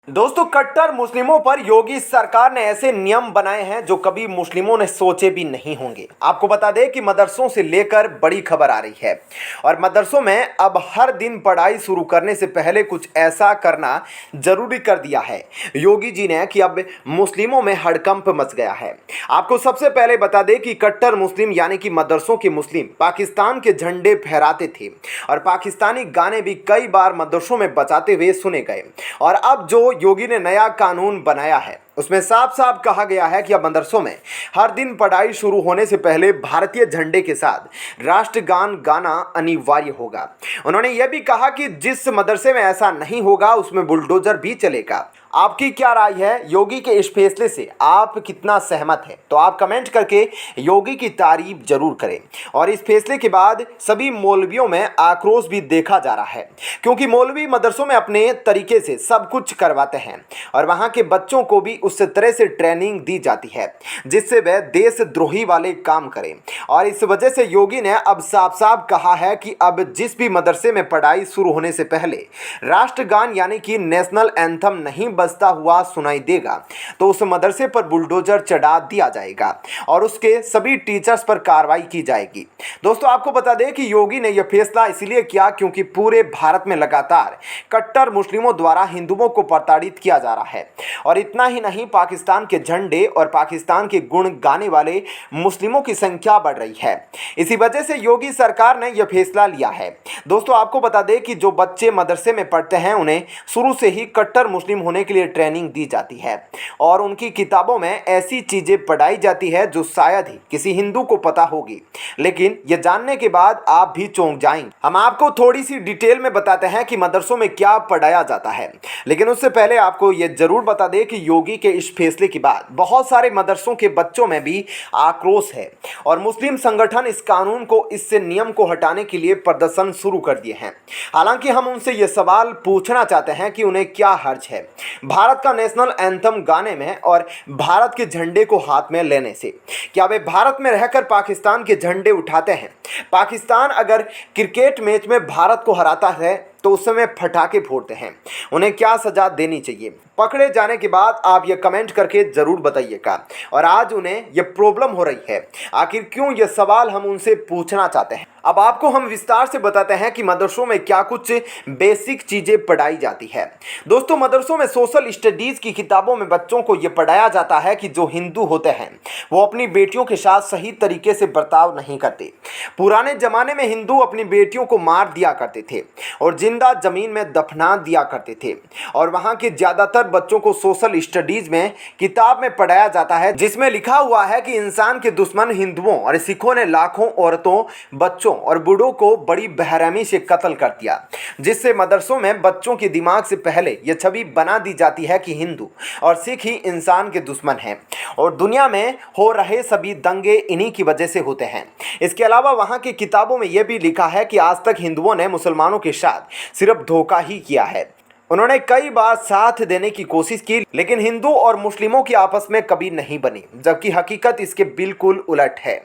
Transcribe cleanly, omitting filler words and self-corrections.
दोस्तों, कट्टर मुस्लिमों पर योगी सरकार ने ऐसे नियम बनाए हैं जो कभी मुस्लिमों ने सोचे भी नहीं होंगे। आपको बता दें कि मदरसों से लेकर बड़ी खबर आ रही है और मदरसों में अब हर दिन पढ़ाई शुरू करने से पहले कुछ ऐसा करना जरूरी कर दिया है योगी जी ने कि अब मुस्लिमों में हड़कंप मच गया है। आपको सबसे पहले बता दें कि कट्टर मुस्लिम यानी कि मदरसों के मुस्लिम पाकिस्तान के झंडे फहराते थे और पाकिस्तानी गाने भी कई बार मदरसों में बजाते हुए सुने गए। और अब जो योगी ने नया कानून बनाया है उसमें साफ साफ कहा गया है कि अब मदरसों में हर दिन पढ़ाई शुरू होने से पहले भारतीय झंडे के साथ राष्ट्रगान गाना अनिवार्य होगा। उन्होंने यह भी कहा कि जिस मदरसे में ऐसा नहीं होगा उसमें बुलडोजर भी चलेगा। आपकी क्या राय है योगी के इस फैसले से? आप कितना सहमत हैं? तो आप कमेंट करके योगी की तारीफ जरूर करें। और इस फैसले के बाद सभी मौलवियों में आक्रोश भी देखा जा रहा है, क्योंकि मौलवी मदरसों में अपने तरीके से सब कुछ करवाते हैं और वहां के बच्चों को भी उस तरह से ट्रेनिंग दी जाती है जिससे वह देशद्रोही वाले काम करें। और इस वजह से योगी ने अब साफ साफ कहा है कि अब जिस भी मदरसे में पढ़ाई शुरू होने से पहले राष्ट्रगान यानी कि नेशनल एंथम नहीं बजता हुआ सुनाई देगा तो उस मदरसे पर बुलडोजर चढ़ा दिया जाएगा और उसके सभी टीचर्स पर कार्रवाई की जाएगी। दोस्तों, आपको बता दें कि योगी ने यह फैसला इसलिए किया क्योंकि पूरे भारत में लगातार कट्टर मुस्लिमों द्वारा हिंदुओं को प्रताड़ित किया जा रहा है और इतना ही नहीं, पाकिस्तान के झंडे और पाकिस्तान के गुण गाने वाले मुस्लिमों की संख्या बढ़ रही है। इसी वजह से योगी सरकार ने यह फैसला लिया है। दोस्तों, आपको बता दें कि जो बच्चे मदरसे में पढ़ते हैं उन्हें शुरू से ही कट्टर मुस्लिम होने के लिए ट्रेनिंग दी जाती है और उनकी किताबों में ऐसी चीजें पढ़ाई जाती है जो शायद ही किसी हिंदू को पता होगी, लेकिन यह जानने के बाद आप भी चौंक जाएंगे। हम आपको थोड़ी सी डिटेल में बताते हैं कि मदरसों में क्या पढ़ाया जाता है, लेकिन उससे पहले आपको यह जरूर बता दें कि योगी के इस फैसले के बाद बहुत सारे मदरसों के बच्चों में भी आक्रोश है और मुस्लिम संगठन इस कानून को, इससे नियम को हटाने के लिए प्रदर्शन शुरू कर दिए हैं। हालांकि हम उनसे यह सवाल पूछना चाहते हैं कि उन्हें क्या हर्ज है भारत का नेशनल एंथम गाने में और भारत के झंडे को हाथ में लेने से? क्या वे भारत में रहकर पाकिस्तान के झंडे उठाते हैं? पाकिस्तान अगर क्रिकेट मैच में भारत को हराता है तो उस समय पटाखे फोड़ते हैं, उन्हें क्या सजा देनी चाहिए? पकड़े जाने के बाद आप ये कमेंट करके जरूर बताइएगा। और आज उन्हें ये प्रॉब्लम हो रही है, आखिर क्यों? ये सवाल हम उनसे पूछना चाहते हैं। अब आपको हम विस्तार से बताते हैं कि मदरसों में क्या कुछ बेसिक चीजें पढ़ाई जाती है। दोस्तों, मदरसों में सोशल स्टडीज की किताबों में बच्चों को ये पढ़ाया जाता है कि जो हिंदू होते हैं वो अपनी बेटियों के साथ सही तरीके से बर्ताव नहीं करते। पुराने जमाने में हिंदू अपनी बेटियों को मार दिया करते थे और जिंदा जमीन में दफना दिया करते थे। और वहां के ज्यादातर बच्चों को सोशल स्टडीज में किताब में पढ़ाया जाता है जिसमें लिखा हुआ है कि इंसान के दुश्मन हिंदुओं और सिखों ने लाखों औरतों, बच्चों और बूढ़ों को बड़ी बेरहमी से कत्ल कर दिया, जिससे मदरसों में बच्चों के दिमाग से पहले यह छवि बना दी जाती है कि हिंदू और सिख ही इंसान के दुश्मन हैं और दुनिया में हो रहे सभी दंगे इन्हीं की वजह से होते हैं। इसके अलावा वहां की किताबों में यह भी लिखा है कि आज तक हिंदुओं ने मुसलमानों के साथ सिर्फ धोखा ही किया है। उन्होंने कई बार साथ देने की कोशिश की, लेकिन हिंदू और मुस्लिमों की आपस में कभी नहीं बनी, जबकि हकीकत इसके बिल्कुल उलट है।